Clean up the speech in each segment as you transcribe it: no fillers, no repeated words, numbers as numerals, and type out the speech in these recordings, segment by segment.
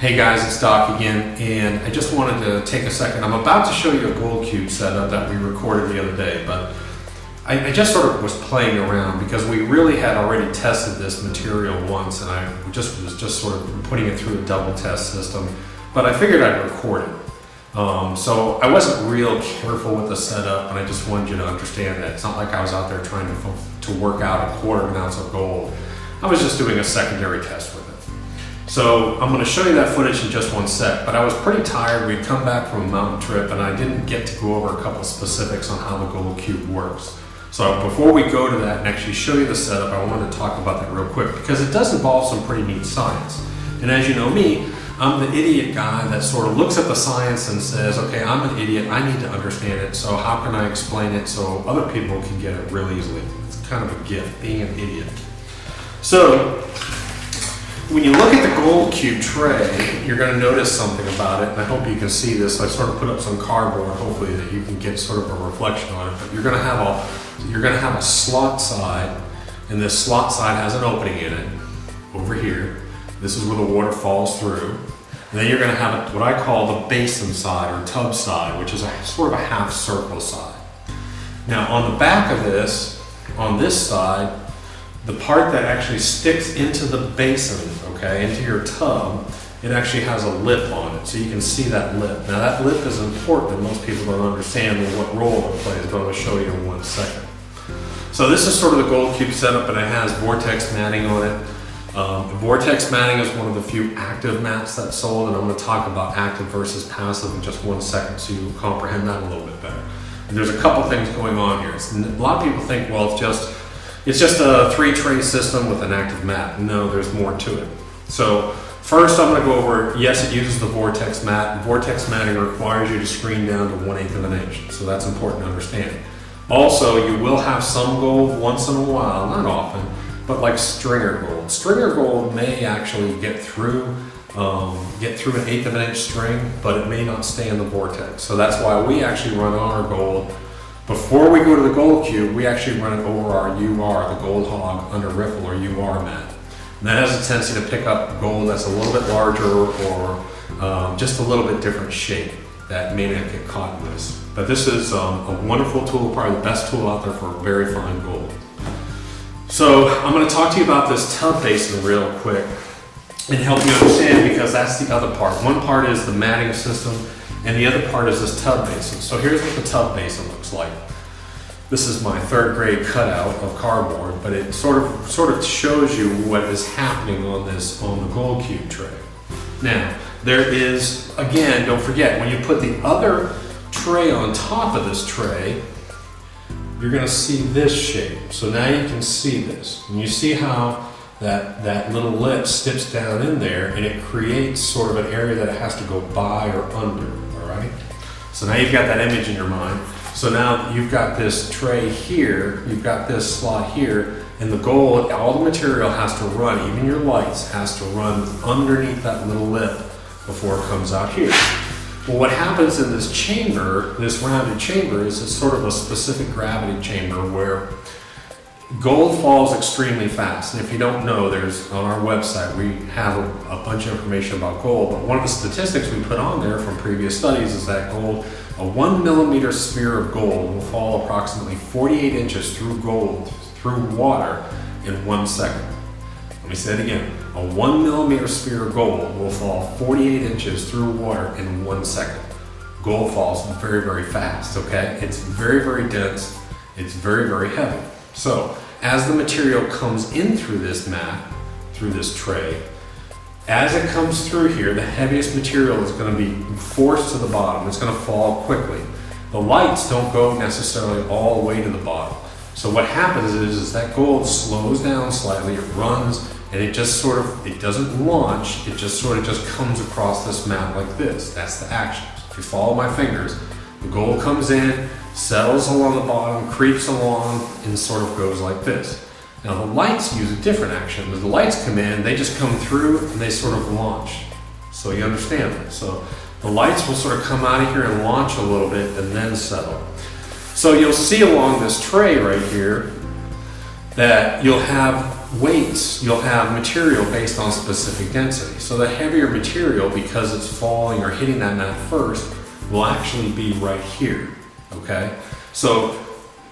Hey guys, it's Doc again, and I just wanted to take a second. I'm about to show you a gold cube setup that we recorded the other day, but I just sort of was playing around because we really had already tested this material once, and I was just sort of putting it through a double test system, but I figured I'd record it. So I wasn't real careful with the setup, and I just wanted you to understand that it's not like I was out there trying to work out a quarter of an ounce of gold. I was just doing a secondary test with it. So I'm going to show you that footage in just one sec, but I was pretty tired. We'd come back from a mountain trip and I didn't get to go over a couple specifics on how the gold cube works. So before we go to that and actually show you the setup, I wanted to talk about that real quick because it does involve some pretty neat science. And as you know me, I'm the idiot guy that sort of looks at the science and says, okay, I'm an idiot, I need to understand it, so how can I explain it so other people can get it real easily? It's kind of a gift, being an idiot. So, when you look at the gold cube tray, you're going to notice something about it, and I hope you can see this. I sort of put up some cardboard, hopefully that you can get sort of a reflection on it. But you're going to have a slot side, and this slot side has an opening in it over here. This is where the water falls through. And then you're going to have what I call the basin side or tub side, which is sort of a half circle side. Now on the back of this, on this side, the part that actually sticks into the basin, okay, into your tub, it actually has a lip on it, so you can see that lip. Now that lip is important, and most people don't understand what role it plays, but I'm going to show you in 1 second. So this is sort of the gold cube setup, and it has vortex matting on it. Vortex matting is one of the few active mats that's sold, and I'm going to talk about active versus passive in just 1 second so you comprehend that a little bit better. And there's a couple things going on here. A lot of people think, well, it's just a 3-tray system with an active mat. No, there's more to it. So first I'm going to go over, yes, it uses the vortex mat. Vortex matting requires you to screen down to 1/8 of an inch. So that's important to understand. Also, you will have some gold once in a while, not often, but like stringer gold. Stringer gold may actually get through an 1/8 of an inch string, but it may not stay in the vortex. So that's why we actually run our gold. Before we go to the gold cube, we actually run it over our UR, the Gold Hog Under Riffle or UR mat. And that has a tendency to pick up gold that's a little bit larger or just a little bit different shape that may not get caught in this. But this is a wonderful tool, probably the best tool out there for very fine gold. So I'm going to talk to you about this tub basin real quick and help you understand, because that's the other part. One part is the matting system, and the other part is this tub basin. So here's what the tub basin looks like. This is my 3rd grade cutout of cardboard, but it sort of shows you what is happening on the gold cube tray. Now, there is, again, don't forget, when you put the other tray on top of this tray, you're going to see this shape. So now you can see this. And you see how that little lip sticks down in there, and it creates sort of an area that it has to go by or under, all right? So now you've got that image in your mind. So now you've got this tray here, you've got this slot here, and the gold, all the material has to run, even your lights, has to run underneath that little lip before it comes out here. Well, what happens in this chamber, this rounded chamber, is it's sort of a specific gravity chamber where gold falls extremely fast. And if you don't know, on our website, we have a bunch of information about gold, but one of the statistics we put on there from previous studies is that a 1 millimeter sphere of gold will fall approximately 48 inches through water in 1 second. Let me say it again. A 1 millimeter sphere of gold will fall 48 inches through water in 1 second. Gold falls very, very fast, okay? It's very, very dense. It's very, very heavy. So as the material comes in through this mat, through this tray, as it comes through here, the heaviest material is going to be forced to the bottom. It's going to fall quickly. The lights don't go necessarily all the way to the bottom. So what happens is that gold slows down slightly, it runs, and it doesn't launch, it just comes across this mat like this. That's the action. So if you follow my fingers, the gold comes in, settles along the bottom, creeps along, and sort of goes like this. Now the lights use a different action. As the lights come in, they just come through and they sort of launch. So you understand that. So the lights will sort of come out of here and launch a little bit and then settle. So you'll see along this tray right here that you'll have weights, you'll have material based on specific density. So the heavier material, because it's falling or hitting that mat first, will actually be right here, okay? So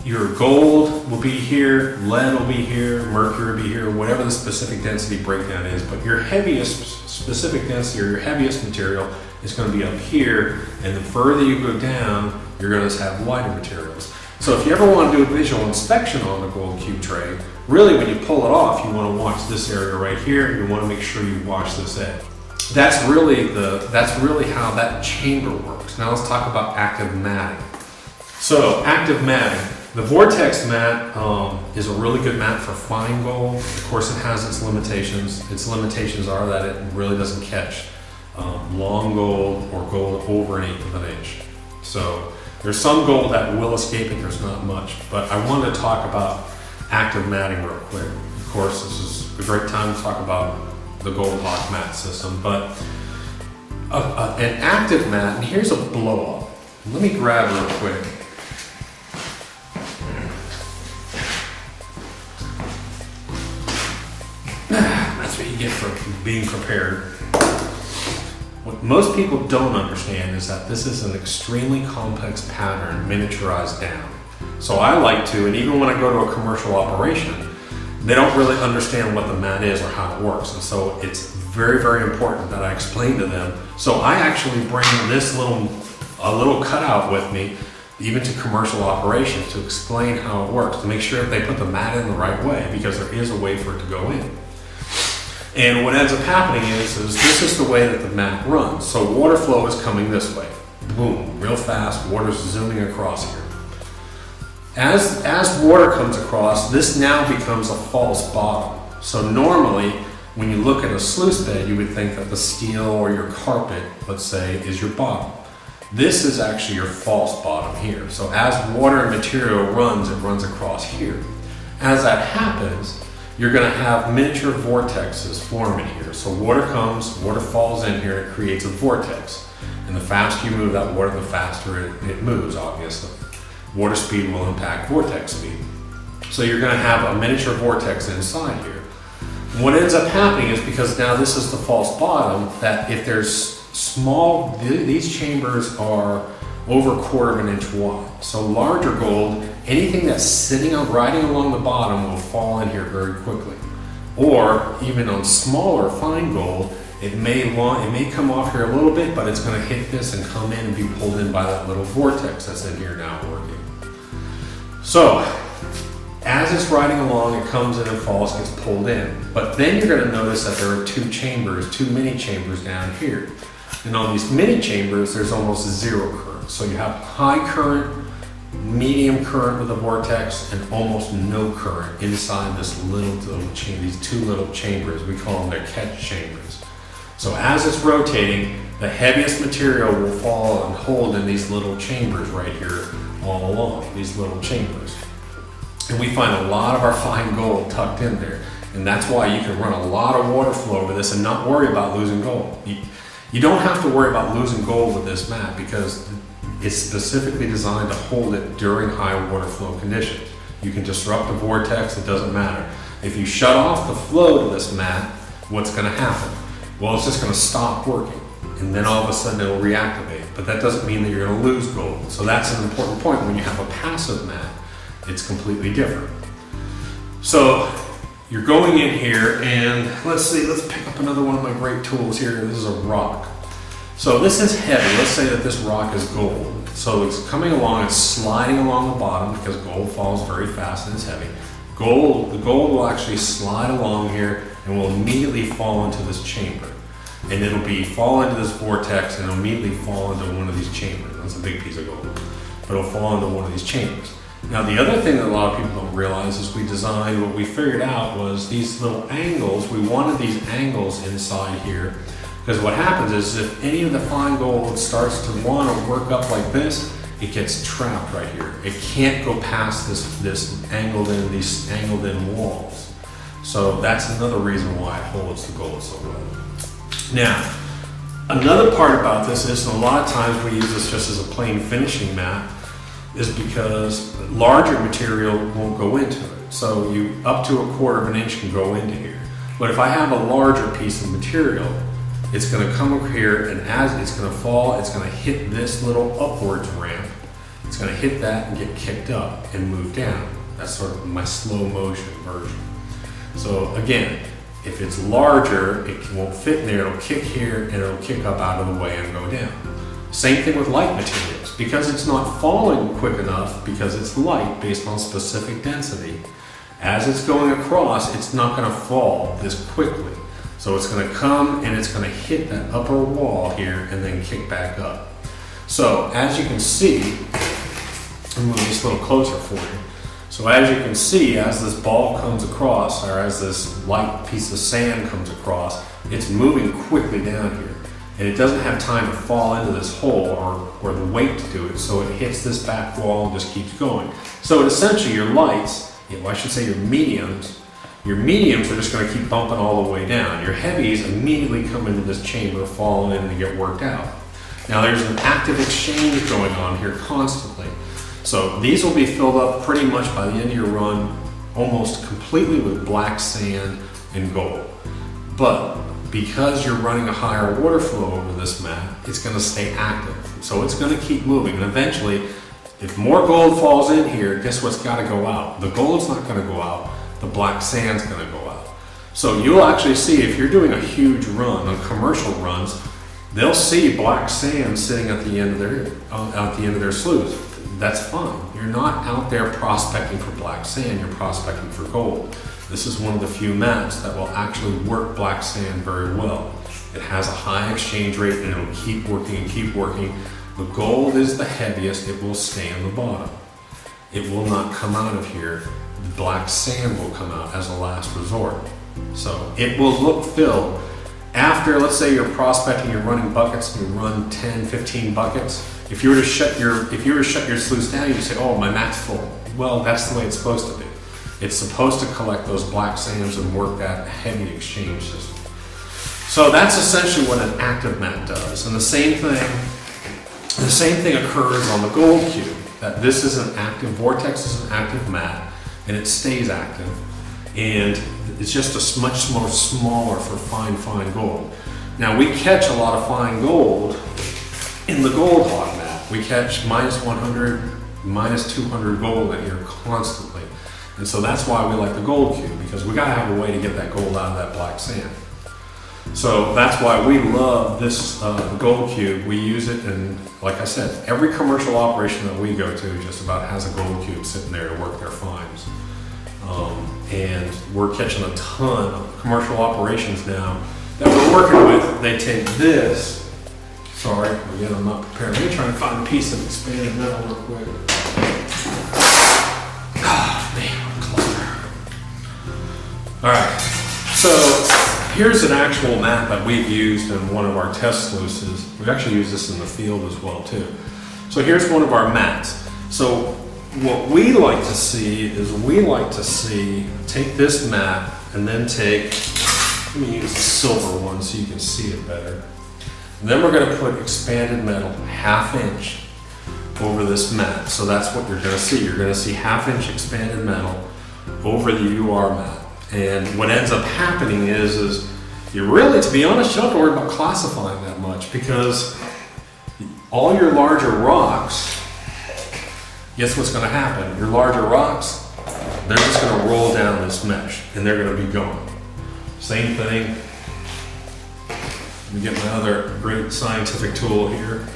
your gold will be here, lead will be here, mercury will be here, whatever the specific density breakdown is, but your heaviest specific density or your heaviest material is going to be up here, and the further you go down, you're going to have lighter materials. So if you ever want to do a visual inspection on the gold cube tray, really when you pull it off, you want to watch this area right here, and you want to make sure you watch this edge. That's really how that chamber works. Now let's talk about active matting. So active matting. The vortex mat is a really good mat for fine gold. Of course, it has its limitations. Its limitations are that it really doesn't catch long gold or gold over 1/8 of an inch. So there's some gold that will escape it, there's not much. But I wanted to talk about active matting real quick. Of course, this is a great time to talk about the Gold Hawk mat system, but an active mat, and here's a blow up. Let me grab real quick. That's what you get for being prepared. What most people don't understand is that this is an extremely complex pattern miniaturized down. So I like to, and even when I go to a commercial operation, they don't really understand what the mat is or how it works. And so it's very, very important that I explain to them. So I actually bring this a little cutout with me, even to commercial operations, to explain how it works, to make sure that they put the mat in the right way, because there is a way for it to go in. And what ends up happening is this is the way that the mat runs. So water flow is coming this way. Boom, real fast, water's zooming across here. As water comes across, this now becomes a false bottom. So normally, when you look at a sluice bed, you would think that the steel or your carpet, let's say, is your bottom. This is actually your false bottom here. So as water and material runs, it runs across here. As that happens, you're going to have miniature vortexes forming here. So water comes, water falls in here, it creates a vortex. And the faster you move that water, the faster it moves, obviously. Water speed will impact vortex speed. So you're going to have a miniature vortex inside here. What ends up happening is, because now this is the false bottom, that if there's small, these chambers are over 1/4 of an inch wide. So larger gold, anything that's sitting on, riding along the bottom will fall in here very quickly. Or even on smaller fine gold, it may come off here a little bit, but it's going to hit this and come in and be pulled in by that little vortex that's in here now working. So as it's riding along, it comes in and falls, gets pulled in. But then you're going to notice that there are two mini chambers down here. And on these mini chambers, there's almost zero current. So you have high current, medium current with a vortex, and almost no current inside this these two little chambers. We call them their catch chambers. So as it's rotating, the heaviest material will fall and hold in these little chambers right here all along, these little chambers. And we find a lot of our fine gold tucked in there. And that's why you can run a lot of water flow over this and not worry about losing gold. You don't have to worry about losing gold with this mat, because it's specifically designed to hold it during high water flow conditions. You can disrupt the vortex, it doesn't matter. If you shut off the flow to this mat, what's going to happen? Well, it's just going to stop working, and then all of a sudden it'll reactivate. But that doesn't mean that you're going to lose gold. So that's an important point. When you have a passive mat, it's completely different. So you're going in here, and let's pick up another one of my great tools here. This is a rock. So this is heavy. Let's say that this rock is gold. So it's coming along, it's sliding along the bottom, because gold falls very fast and it's heavy. The gold will actually slide along here and will immediately fall into this chamber. And it'll fall into this vortex and it'll immediately fall into one of these chambers. That's a big piece of gold. But it'll fall into one of these chambers. Now the other thing that a lot of people don't realize is what we figured out was these little angles. We wanted these angles inside here, because what happens is if any of the fine gold starts to want to work up like this, it gets trapped right here. It can't go past these angled in walls. So that's another reason why it holds the gold so well. Now, another part about this is a lot of times we use this just as a plain finishing mat. is because larger material won't go into it. So you up to 1/4 of an inch can go into here. But if I have a larger piece of material, it's going to come over here, and as it's going to fall, it's going to hit this little upwards ramp. It's going to hit that and get kicked up and move down. That's sort of my slow motion version. So again, if it's larger, it won't fit in there. It'll kick here and it'll kick up out of the way and go down. Same thing with light materials. Because it's not falling quick enough, because it's light based on specific density, as it's going across, it's not going to fall this quickly. So it's going to come and it's going to hit that upper wall here and then kick back up. So as you can see, I'll move this a little closer for you. So as you can see, as this ball comes across, or as this light piece of sand comes across, it's moving quickly down here. And it doesn't have time to fall into this hole or the weight to do it, so it hits this back wall and just keeps going. So essentially your lights, well, I should say your mediums are just going to keep bumping all the way down. Your heavies immediately come into this chamber, fall in, and get worked out. Now there's an active exchange going on here constantly. So these will be filled up pretty much by the end of your run almost completely with black sand and gold. But because you're running a higher water flow over this mat, it's going to stay active. So it's going to keep moving, and eventually, if more gold falls in here, guess what's got to go out? The gold's not going to go out, the black sand's going to go out. So you'll actually see, if you're doing a huge run on commercial runs, they'll see black sand sitting at the end of their sloughs. That's fine. You're not out there prospecting for black sand, you're prospecting for gold. This is one of the few mats that will actually work black sand very well. It has a high exchange rate and it'll keep working and keep working. The gold is the heaviest, it will stay on the bottom. It will not come out of here. The black sand will come out as a last resort. So it will look filled. After, let's say you're prospecting, you're running buckets, and you run 10, 15 buckets. If you were to shut your sluice down, you'd say, oh, my mat's full. Well, that's the way it's supposed to be. It's supposed to collect those black sands and work that heavy exchange system. So that's essentially what an active mat does. And the same thing occurs on the gold cube. That this is an active, vortex is an active mat, and it stays active. And it's just a much more smaller for fine gold. Now we catch a lot of fine gold in the gold hog mat. We catch -100, -200 gold in here constantly. And so that's why we like the gold cube, because we gotta have a way to get that gold out of that black sand. So that's why we love this the gold cube. We use it, and like I said, every commercial operation that we go to just about has a gold cube sitting there to work their fines. And we're catching a ton of commercial operations now that we're working with. They take this, sorry, again, I'm not prepared. Let me try and find a piece of expanded metal real quick. Ah, man, what a clutter. All right, so here's an actual mat that we've used in one of our test sluices. We've actually used this in the field as well too. So here's one of our mats. So what we like to see is take this mat and then let me use the silver one so you can see it better. And then we're going to put expanded metal 1/2 inch over this mat. So that's what you're going to see. You're going to see 1/2 inch expanded metal over the UR mat. And what ends up happening is you really, to be honest, you don't have to worry about classifying that much, because all your larger rocks, guess what's going to happen? Your larger rocks, they're just going to roll down this mesh and they're going to be gone. Same thing. Let me get my other great scientific tool here.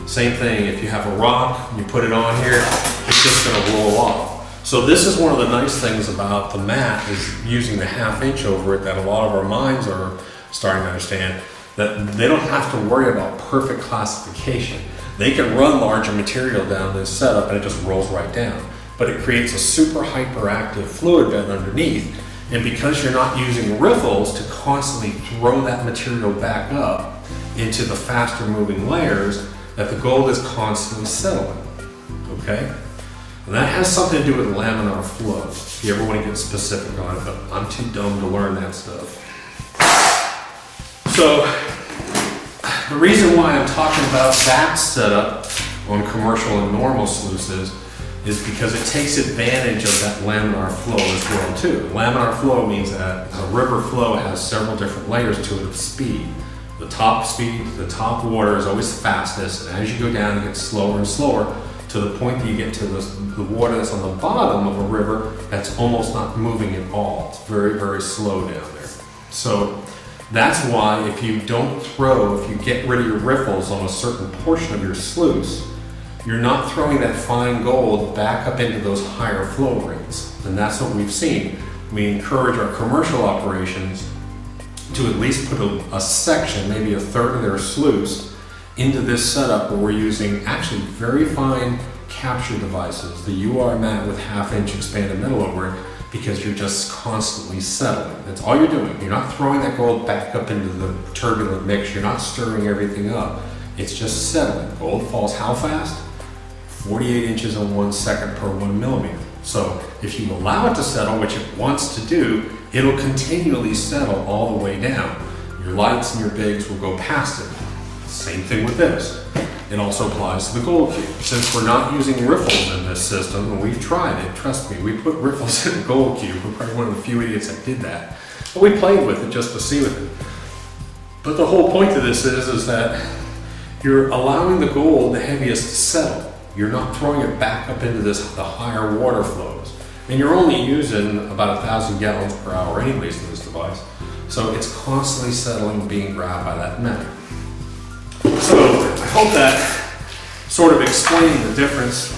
Same thing, if you have a rock and you put it on here, it's just going to roll off. So this is one of the nice things about the mat, is using the 1/2 inch over it, that a lot of our mines are starting to understand, that they don't have to worry about perfect classification. They can run larger material down this setup and it just rolls right down. But it creates a super hyperactive fluid bed underneath. And because you're not using riffles to constantly throw that material back up into the faster moving layers, that the gold is constantly settling, okay? And that has something to do with laminar flow, if you ever want to get specific on it, but I'm too dumb to learn that stuff. So, the reason why I'm talking about that setup on commercial and normal sluices is because it takes advantage of that laminar flow as well too. Laminar flow means that a river flow has several different layers to it of speed. The top speed, the top water is always fastest, and as you go down, it gets slower and slower to the point that you get to the water that's on the bottom of a river that's almost not moving at all. It's very, very slow down there. So that's why if you get rid of your riffles on a certain portion of your sluice, you're not throwing that fine gold back up into those higher flow rates. And that's what we've seen. We encourage our commercial operations to at least put a section, maybe a third of their sluice, into this setup where we're using actually very fine capture devices, the UR mat with 1/2" expanded metal over it, because you're just constantly settling. That's all you're doing. You're not throwing that gold back up into the turbulent mix. You're not stirring everything up. It's just settling. Gold falls how fast? 48 inches in 1 second per 1 millimeter. So if you allow it to settle, which it wants to do, it'll continually settle all the way down. Your lights and your bigs will go past it. Same thing with this. It also applies to the gold cube. Since we're not using riffles in this system, and we've tried it, trust me, we put riffles in the gold cube. We're probably one of the few idiots that did that. But we played with it just to see with it. But the whole point of this is that you're allowing the gold, the heaviest, to settle. You're not throwing it back up into the higher water flows. And you're only using about 1,000 gallons per hour anyways in this device. So it's constantly settling and being grabbed by that metal. So I hope that sort of explained the difference,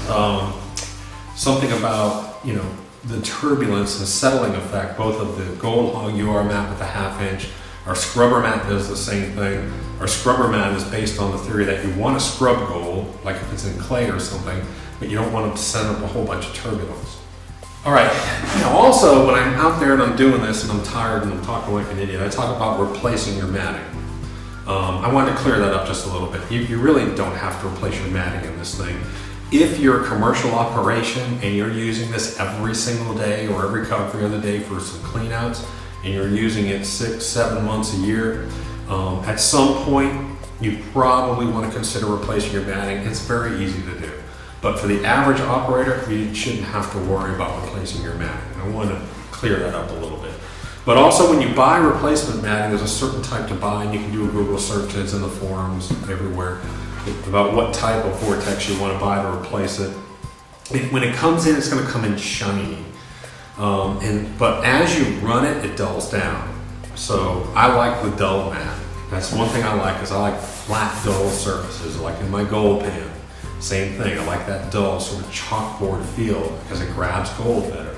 something about, the turbulence and settling effect, both of the Gold Hog UR mat with the 1/2". Our scrubber mat does the same thing. Our scrubber mat is based on the theory that you want to scrub gold, like if it's in clay or something, but you don't want to send up a whole bunch of turbulence. All right, now also when I'm out there and I'm doing this and I'm tired and I'm talking like an idiot, I talk about replacing your matting. I wanted to clear that up just a little bit. You really don't have to replace your matting in this thing. If you're a commercial operation and you're using this every single day or every other day for some cleanouts, and you're using it 6-7 months a year, at some point you probably want to consider replacing your matting. It's very easy to do. But for the average operator, you shouldn't have to worry about replacing your matting. I want to clear that up a little bit. But also when you buy replacement matting, there's a certain type to buy, and you can do a Google search, it's in the forums everywhere, about what type of vortex you want to buy to replace it. When it comes in, it's going to come in shiny. But as you run it, it dulls down. So I like the dull mat. That's one thing I like, is I like flat, dull surfaces, like in my gold pan. Same thing, I like that dull sort of chalkboard feel because it grabs gold better.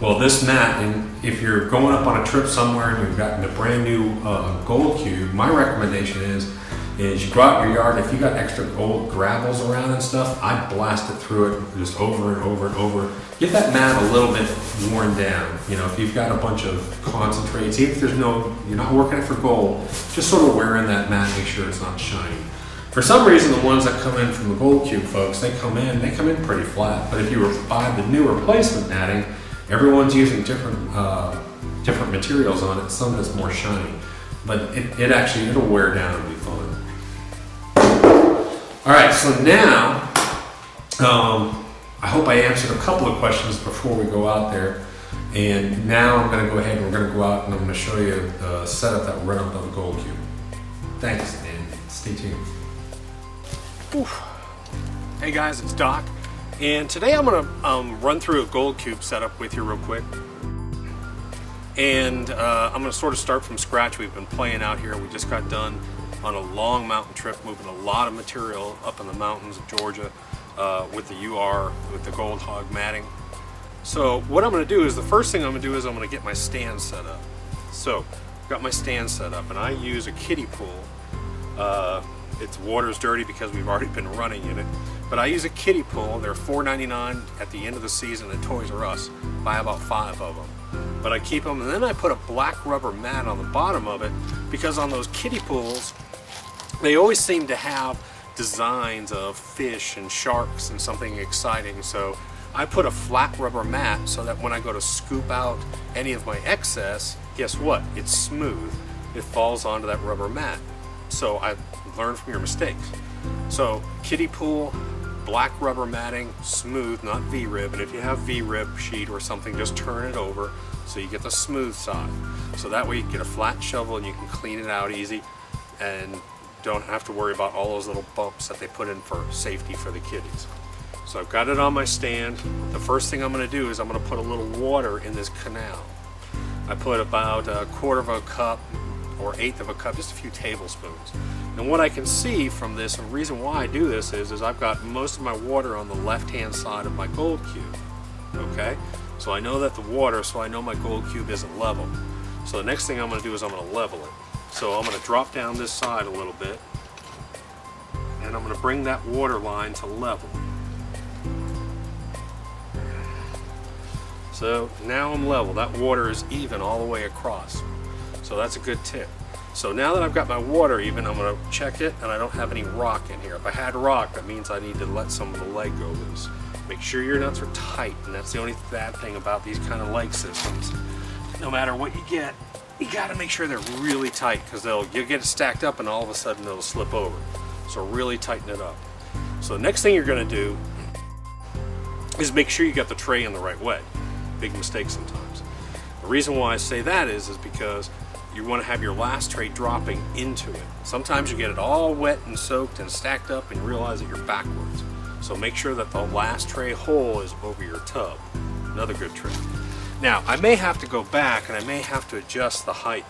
Well, this mat, and if you're going up on a trip somewhere and you've gotten a brand new gold cube, my recommendation is you go out in your yard, if you got extra gold gravels around and stuff, I blast it through it just over and over and over. Get that mat a little bit worn down. If you've got a bunch of concentrates, even if you're not working it for gold, just sort of wear in that mat, make sure it's not shiny. For some reason, the ones that come in from the gold cube folks, they come in pretty flat. But if you buy the new replacement matting, everyone's using different materials on it. Some that's more shiny, but it'll wear down and be fun. All right, so now I hope I answered a couple of questions before we go out there. And now I'm going to go ahead and we're going to go out and I'm going to show you the setup that we're running on the gold cube. Thanks, and stay tuned. Oof. Hey guys, it's Doc. And today I'm going to run through a gold cube setup with you real quick. And I'm going to sort of start from scratch. We've been playing out here. We just got done on a long mountain trip, moving a lot of material up in the mountains of Georgia with the with the Gold Hog matting. So what I'm going to do is, the first thing I'm going to do is I'm going to get my stand set up. So I've got my stand set up and I use a kiddie pool. Its water's dirty because we've already been running in it. But I use a kiddie pool. They're $4.99 at the end of the season at Toys R Us. Buy about 5 of them. But I keep them, and then I put a black rubber mat on the bottom of it, because on those kiddie pools, they always seem to have designs of fish and sharks and something exciting. So I put a flat rubber mat so that when I go to scoop out any of my excess, guess what? It's smooth. It falls onto that rubber mat. So I learn from your mistakes. So kiddie pool, black rubber matting, smooth, not V-rib, and if you have V-rib sheet or something, just turn it over so you get the smooth side. So that way you get a flat shovel and you can clean it out easy and don't have to worry about all those little bumps that they put in for safety for the kiddies. So I've got it on my stand. The first thing I'm going to do is I'm going to put a little water in this canal. I put about a quarter of a cup or eighth of a cup, just a few tablespoons. And what I can see from this, and the reason why I do this is I've got most of my water on the left-hand side of my gold cube. Okay? So I know that the water, so I know my gold cube isn't level. So the next thing I'm going to do is I'm going to level it. So I'm going to drop down this side a little bit, and I'm going to bring that water line to level. So now I'm level. That water is even all the way across. So that's a good tip. So now that I've got my water even, I'm going to check it, and I don't have any rock in here. If I had rock, that means I need to let some of the leg go loose. Make sure your nuts are tight, and that's the only bad thing about these kind of leg systems. No matter what you get, you got to make sure they're really tight, because you'll get it stacked up and all of a sudden it'll slip over. So really tighten it up. So the next thing you're going to do is make sure you got the tray in the right way. Big mistake sometimes. The reason why I say that is because you want to have your last tray dropping into it. Sometimes you get it all wet and soaked and stacked up and you realize that you're backwards. So make sure that the last tray hole is over your tub. Another good trick. Now, I may have to go back and I may have to adjust the height,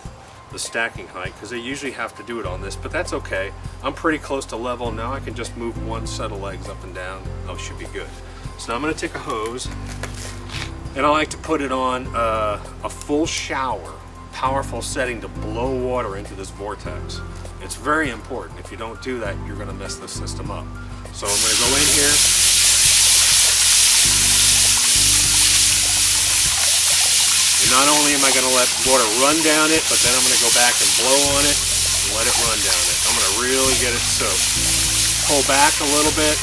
the stacking height, because they usually have to do it on this, but that's okay. I'm pretty close to level. Now I can just move one set of legs up and down. Oh, should be good. So now I'm going to take a hose, and I like to put it on a full shower, powerful setting to blow water into this vortex. It's very important. If you don't do that, you're going to mess the system up. So I'm going to go in here. And not only am I going to let water run down it, but then I'm going to go back and blow on it and let it run down it. I'm going to really get it soaked. Pull back a little bit.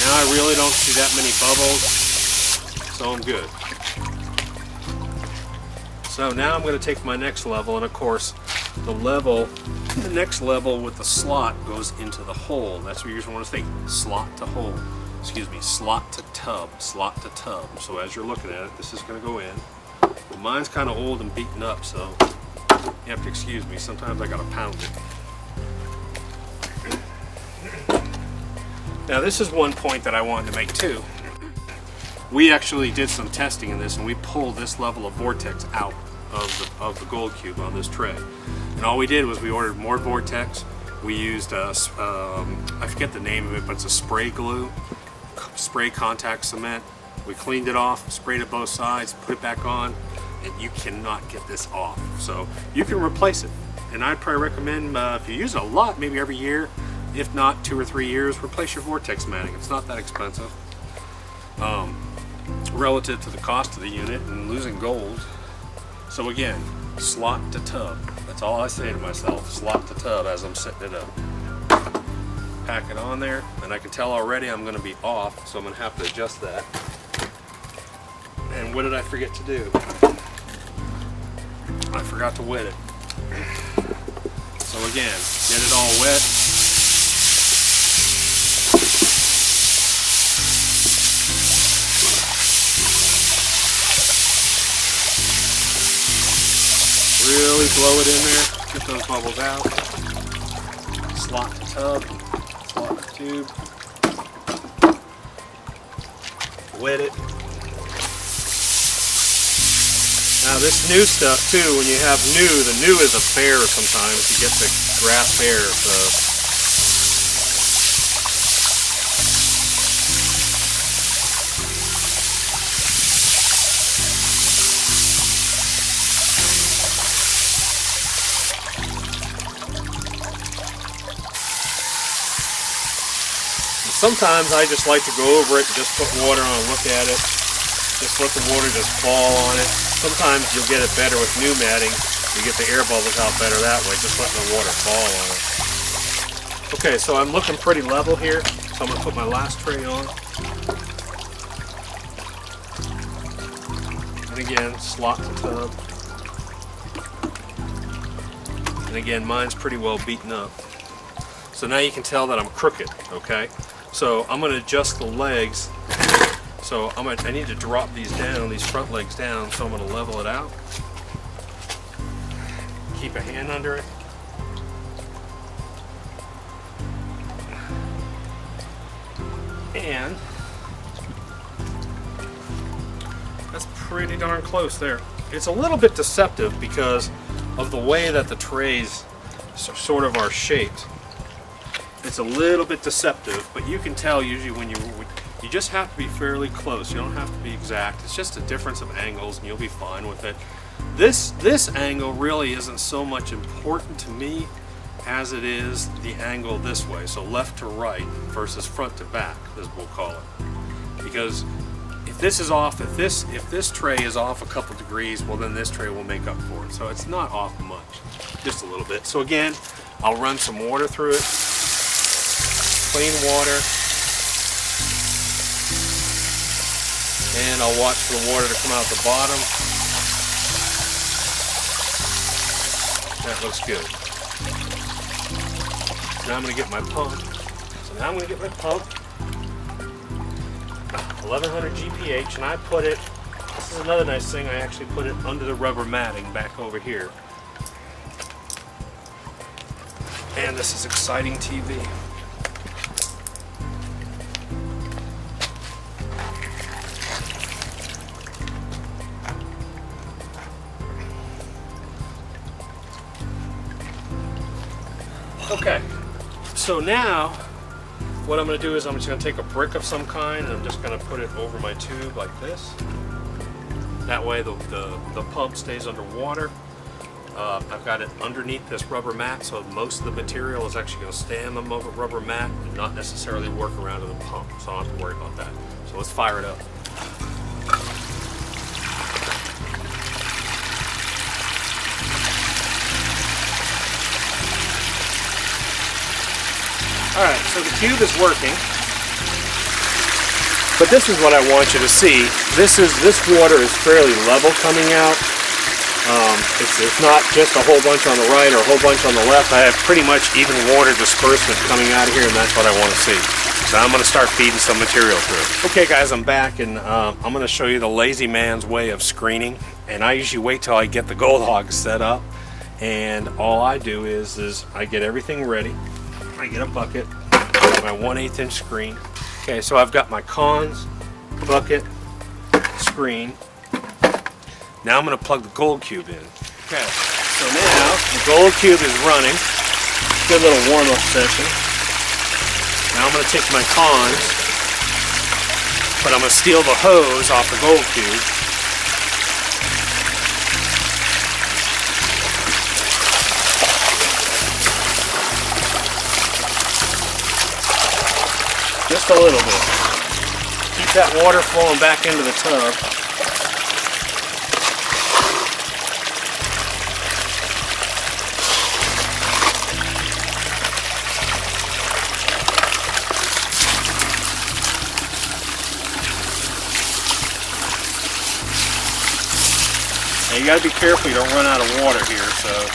Now I really don't see that many bubbles, so I'm good. So now I'm going to take my next level, and of course the next level with the slot goes into the hole. That's what you usually want to think, slot to hole. Excuse me, slot to tub, slot to tub. So as you're looking at it, this is going to go in. Well, mine's kind of old and beaten up, so you have to excuse me. Sometimes I got to pound it. Now this is one point that I wanted to make too. We actually did some testing in this, and we pulled this level of vortex out of the gold cube on this tray. And all we did was we ordered more vortex. We used I forget the name of it, but it's a spray glue, spray contact cement. We cleaned it off, sprayed it both sides, put it back on, and you cannot get this off. So you can replace it. And I'd probably recommend if you use it a lot, maybe every year, if not 2 or 3 years, replace your vortex matting. It's not that expensive relative to the cost of the unit and losing gold. So again, slot to tub. That's all I say to myself, slot to tub as I'm setting it up. Pack it on there, and I can tell already I'm going to be off, so I'm going to have to adjust that. And what did I forget to do? I forgot to wet it. So again, get it all wet. Really blow it in there, get those bubbles out. Slot the tub, slot the tube, wet it. Now this new stuff too, when you have new, the new is a bear sometimes. You get the grass bear. So sometimes I just like to go over it and just put water on and look at it. Just let the water just fall on it. Sometimes you'll get it better with new matting. You get the air bubbles out better that way, just letting the water fall on it. Okay, so I'm looking pretty level here. So I'm going to put my last tray on. And again, slot the tub. And again, mine's pretty well beaten up. So now you can tell that I'm crooked, okay? So I'm gonna adjust the legs. So I need to drop these down, these front legs down, so I'm gonna level it out. Keep a hand under it. And that's pretty darn close there. It's a little bit deceptive because of the way that the trays sort of are shaped. It's a little bit deceptive, but you can tell usually when you just have to be fairly close. You don't have to be exact. It's just a difference of angles and you'll be fine with it. This angle really isn't so much important to me as it is the angle this way. So left to right versus front to back, as we'll call it. Because if this is off, if this tray is off a couple degrees, well then this tray will make up for it. So it's not off much, just a little bit. So again, I'll run some water through it. Clean water, and I'll watch for the water to come out the bottom. That looks good. Now I'm going to get my pump. So now I'm going to get my pump, 1100 GPH, and I put it, this is another nice thing, I actually put it under the rubber matting back over here. And this is exciting TV. Okay, so now what I'm going to do is I'm just going to take a brick of some kind and I'm just going to put it over my tube like this. That way the pump stays underwater. I've got it underneath this rubber mat, so most of the material is actually going to stay on the rubber mat and not necessarily work around to the pump, so I don't have to worry about that. So let's fire it up. Alright, so the cube is working, but this is what I want you to see. This water is fairly level coming out. It's not just a whole bunch on the right or a whole bunch on the left. I have pretty much even water disbursement coming out of here, and that's what I want to see. So I'm going to start feeding some material through. Okay guys, I'm back, and I'm going to show you the lazy man's way of screening. And I usually wait till I get the gold hog set up, and all I do is I get everything ready. I get a bucket, my 1/8 inch screen. Okay, so I've got my cons, bucket, screen. Now I'm going to plug the gold cube in. Okay, so now the gold cube is running. Good little warm-up session. Now I'm going to take my cons, but I'm going to steal the hose off the gold cube. Just a little bit. Keep that water flowing back into the tub. Now you gotta be careful you don't run out of water here, so.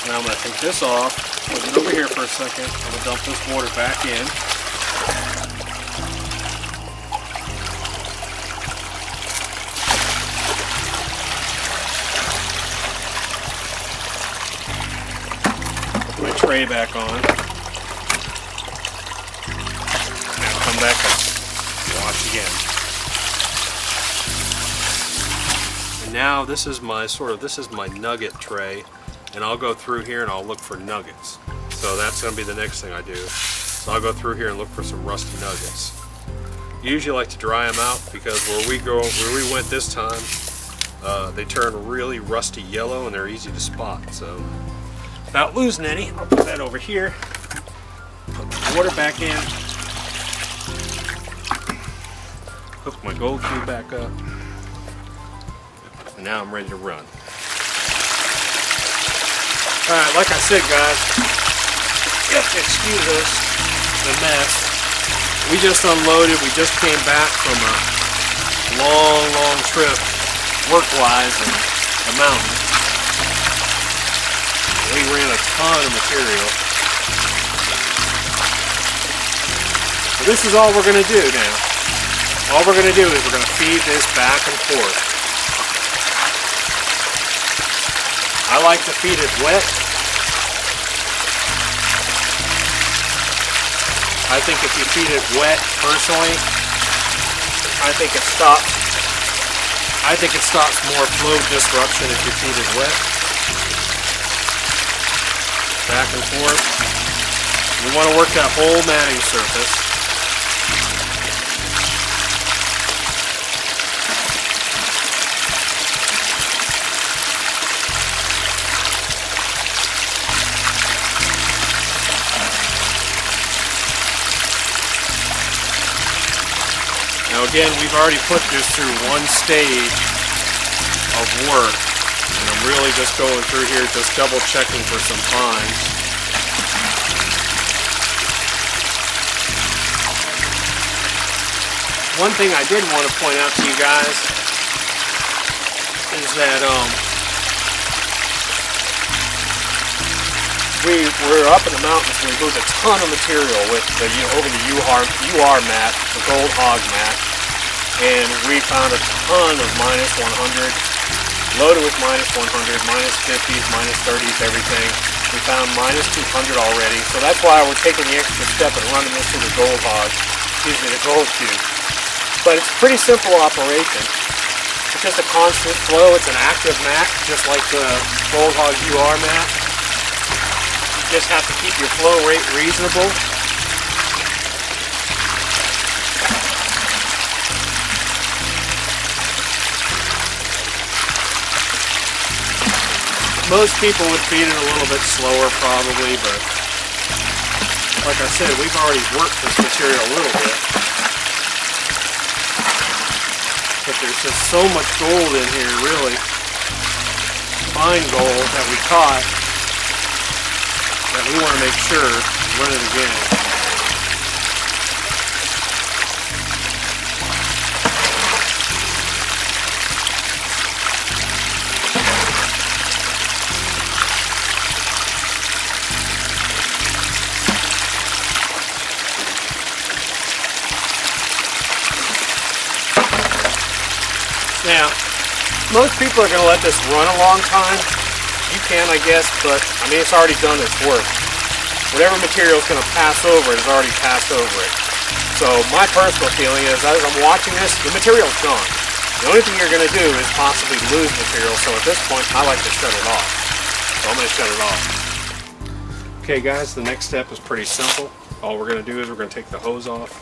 Now I'm going to take this off, put it over here for a second. I'm going to dump this water back in. Put my tray back on. Now come back up. Wash again. And now this is my nugget tray. And I'll go through here and I'll look for nuggets. So that's going to be the next thing I do. So I'll go through here and look for some rusty nuggets. Usually like to dry them out because where we went this time, they turn really rusty yellow and they're easy to spot. So without losing any, I'll put that over here. Put the water back in. Hook my gold cube back up. And now I'm ready to run. Alright, like I said guys, excuse us, the mess. We just unloaded, we just came back from long trip work-wise in the mountains. We ran a ton of material. So this is all we're going to do now. All we're going to do is we're going to feed this back and forth. I like to feed it wet. I think if you feed it wet, personally, I think it stops more flow disruption if you feed it wet. Back and forth. We want to work that whole matting surface. Now again, we've already put this through one stage of work, and I'm really just going through here, just double checking for some fines. One thing I did want to point out to you guys is that we're up in the mountains. We moved a ton of material with over the UR mat, the Gold Hog mat, and we found a ton of -100, loaded with -100, -50s, -30s, everything. We found -200 already, so that's why we're taking the extra step and running this through the Gold Hog, the Gold Cube. But it's a pretty simple operation. It's just a constant flow. It's an active mat, just like the Gold Hog UR mat. You just have to keep your flow rate reasonable. Most people would feed it a little bit slower probably, but like I said, we've already worked this material a little bit. But there's just so much gold in here, really. Fine gold that we caught, that we want to make sure we run it again. Now, most people are going to let this run a long time. You can, I guess, but I mean, it's already done its work. Whatever material is going to pass over it has already passed over it. So my personal feeling is, as I'm watching this, the material's gone. The only thing you're going to do is possibly lose material. So at this point, I like to shut it off. So I'm going to shut it off. Okay, guys, the next step is pretty simple. All we're going to do is we're going to take the hose off.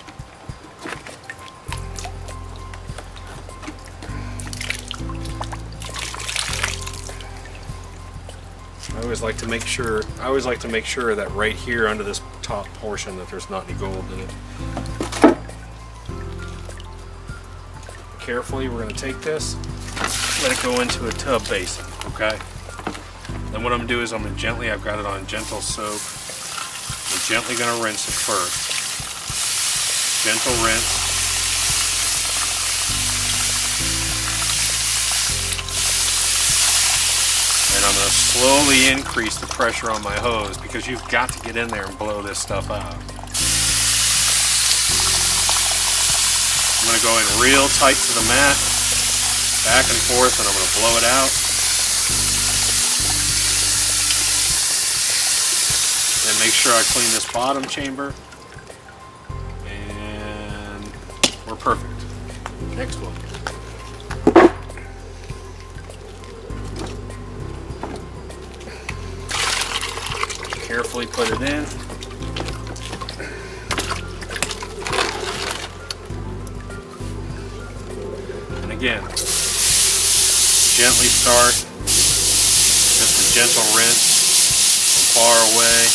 I always like to make sure that right here under this top portion that there's not any gold in it. Carefully, we're going to take this, let it go into a tub basin, okay? Then what I'm going to do is I've got it on gentle soak. I'm gently going to rinse it first. Gentle rinse. And I'm going to slowly increase the pressure on my hose because you've got to get in there and blow this stuff out. I'm going to go in real tight to the mat, back and forth, and I'm going to blow it out. Then make sure I clean this bottom chamber. And we're perfect. Next one. Carefully put it in. And again, gently start, just a gentle rinse from far away.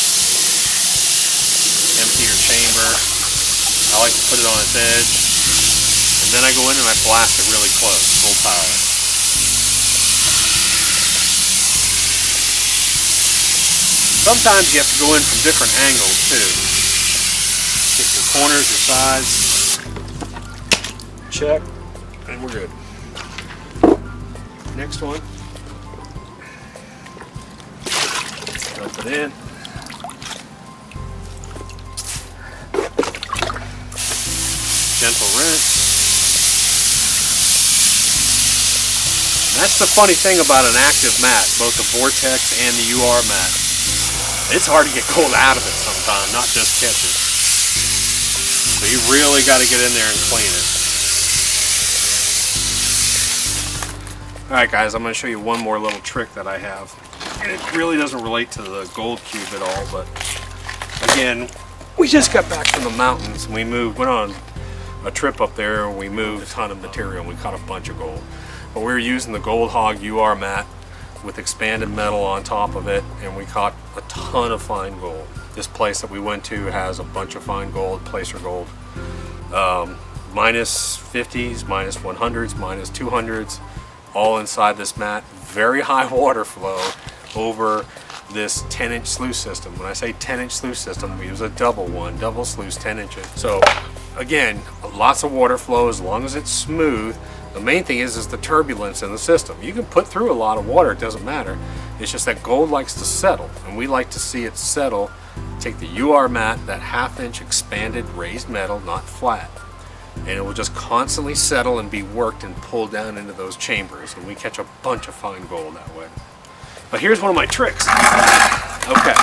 Empty your chamber. I like to put it on its edge. And then I go in and I blast it really close, full power. Sometimes you have to go in from different angles too. Get your corners, your sides. Check. And we're good. Next one. Dump it in. Gentle rinse. That's the funny thing about an active mat, both the vortex and the UR mat. It's hard to get gold out of it sometimes, not just catch it. So you really got to get in there and clean it. Alright guys, I'm going to show you one more little trick that I have. And it really doesn't relate to the gold cube at all, but again, we just got back from the mountains and went on a trip up there and we moved a ton of material and we caught a bunch of gold. But we were using the Gold Hog UR mat with expanded metal on top of it, and we caught a ton of fine gold. This place that we went to has a bunch of fine gold, placer gold. Minus 50s, minus 100s, minus 200s, all inside this mat. Very high water flow over this 10-inch sluice system. When I say 10-inch sluice system, we use a double sluice 10 inches. So again, lots of water flow as long as it's smooth. The main thing is the turbulence in the system. You can put through a lot of water, it doesn't matter. It's just that gold likes to settle, and we like to see it settle. Take the UR mat, that 1/2 inch expanded raised metal, not flat, and it will just constantly settle and be worked and pulled down into those chambers, and we catch a bunch of fine gold that way. But here's one of my tricks. Okay.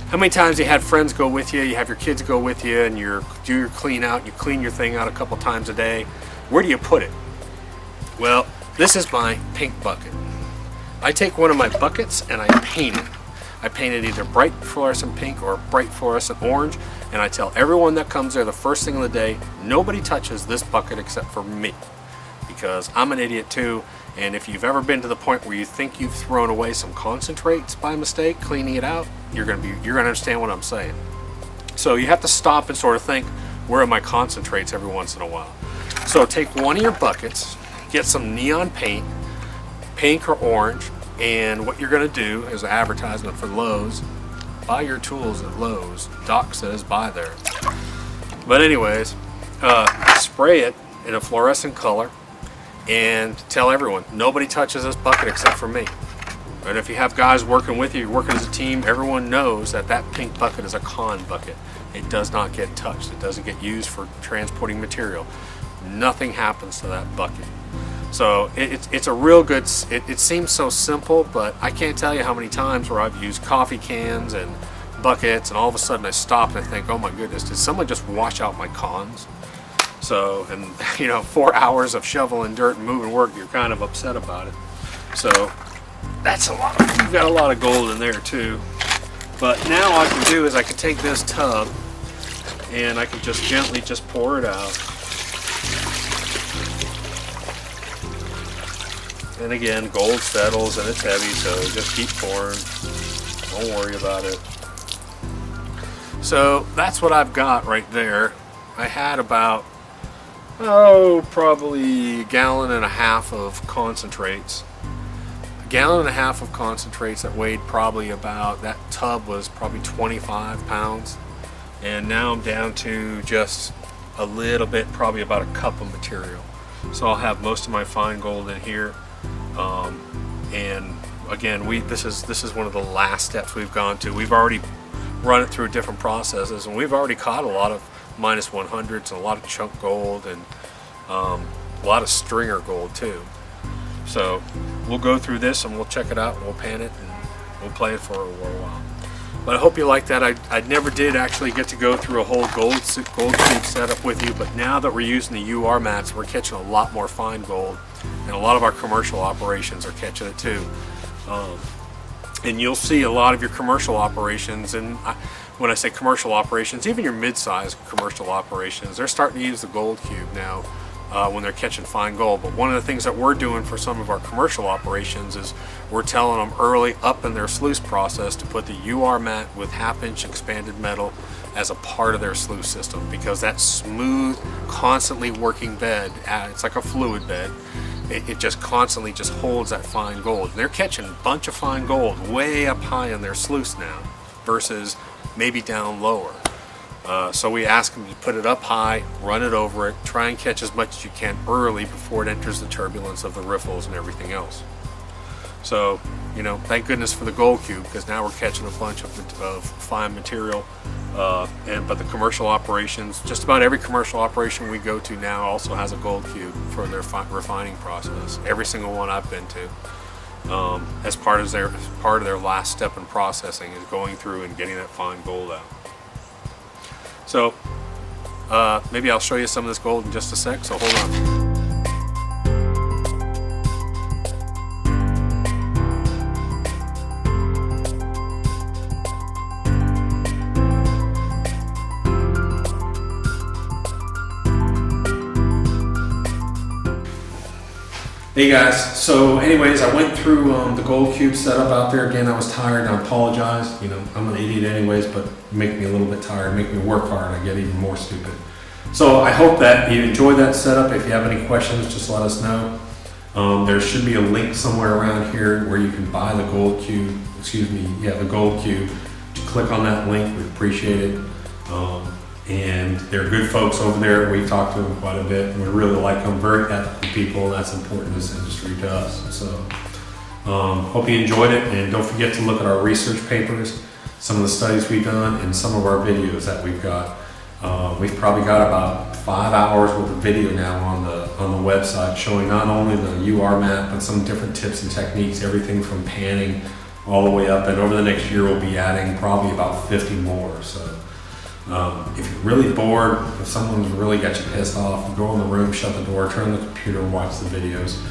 How many times you had friends go with you, you have your kids go with you, and you do your clean out, you clean your thing out a couple times a day? Where do you put it? Well, this is my pink bucket. I take one of my buckets and I paint it. I paint it either bright fluorescent pink or bright fluorescent orange, and I tell everyone that comes there the first thing of the day, nobody touches this bucket except for me, because I'm an idiot too. And if you've ever been to the point where you think you've thrown away some concentrates by mistake cleaning it out, you're gonna understand what I'm saying. So you have to stop and sort of think, where are my concentrates every once in a while? So take one of your buckets, get some neon paint, pink or orange, and what you're going to do is an advertisement for Lowe's. Buy your tools at Lowe's. Doc says buy there. But anyways, spray it in a fluorescent color and tell everyone, nobody touches this bucket except for me. And if you have guys working with you, you're working as a team, everyone knows that that pink bucket is a con bucket. It does not get touched. It doesn't get used for transporting material. Nothing happens to that bucket. So it's a real good, it seems so simple, but I can't tell you how many times where I've used coffee cans and buckets and all of a sudden I stop and I think, oh my goodness, did someone just wash out my cons? So, and you know, 4 hours of shoveling dirt and moving work, you're kind of upset about it. So that's a lot. You've got a lot of gold in there too. But now all I can do is I can take this tub and I can just gently just pour it out. And again, gold settles and it's heavy, so just keep pouring. Don't worry about it. So that's what I've got right there. I had about, probably 1.5 gallons of concentrates. 1.5 gallons of concentrates that weighed probably about, that tub was probably 25 pounds. And now I'm down to just a little bit, probably about a cup of material. So I'll have most of my fine gold in here. And again, this is one of the last steps we've gone to. We've already run it through different processes, and we've already caught a lot of minus 100s and a lot of chunk gold and a lot of stringer gold too. So we'll go through this and we'll check it out and we'll pan it and we'll play it for a while. But I hope you like that. I never did actually get to go through a whole gold cube setup with you, but now that we're using the UR mats, we're catching a lot more fine gold, and a lot of our commercial operations are catching it too. And you'll see a lot of your commercial operations, and when I say commercial operations, even your mid-sized commercial operations, they're starting to use the gold cube now when they're catching fine gold. But one of the things that we're doing for some of our commercial operations is we're telling them early up in their sluice process to put the UR mat with 1/2 inch expanded metal as a part of their sluice system, because that smooth, constantly working bed, it's like a fluid bed, it just constantly just holds that fine gold. And they're catching a bunch of fine gold way up high in their sluice now versus maybe down lower. So we ask them to put it up high, run it over it, try and catch as much as you can early before it enters the turbulence of the riffles and everything else. So, you know, thank goodness for the gold cube, because now we're catching a bunch of fine material. But the commercial operations, just about every commercial operation we go to now also has a gold cube for their refining process. Every single one I've been to, as part of their last step in processing, is going through and getting that fine gold out. So maybe I'll show you some of this gold in just a sec, so hold on. Hey guys, so anyways, I went through the gold cube setup out there. Again, I was tired, I apologize. You know, I'm an idiot anyways, but make me a little bit tired, make me work hard, I get even more stupid. So I hope that you enjoyed that setup. If you have any questions, just let us know. There should be a link somewhere around here where you can buy the gold cube, the gold cube. Click on that link, we appreciate it. And they're good folks over there. We talk to them quite a bit, and we really like them. Very ethical people, and that's important in this industry to us. So, hope you enjoyed it, and don't forget to look at our research papers, some of the studies we've done, and some of our videos that we've got. We've probably got about 5 hours worth of video now on the website, showing not only the UR map, but some different tips and techniques, everything from panning all the way up. And over the next year, we'll be adding probably about 50 more. So. If you're really bored, if someone's really got you pissed off, go in the room, shut the door, turn the computer, and watch the videos.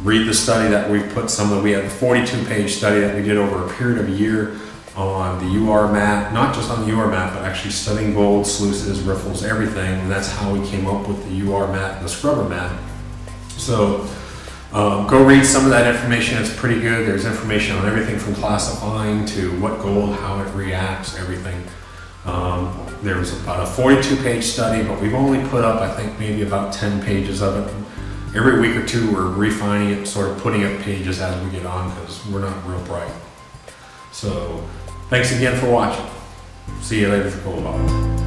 Read the study that we put we had a 42-page study that we did over a period of a year on the UR map, not just on the UR map, but actually studying gold, sluices, riffles, everything, and that's how we came up with the UR map and the scrubber map. So go read some of that information, it's pretty good. There's information on everything from classifying to what gold, how it reacts, everything. There was about a 42-page study, but we've only put up, I think, maybe about 10 pages of it. Every week or two, we're refining it, sort of putting up pages as we get on, because we're not real bright. So, thanks again for watching. See you later for Gold Bottle.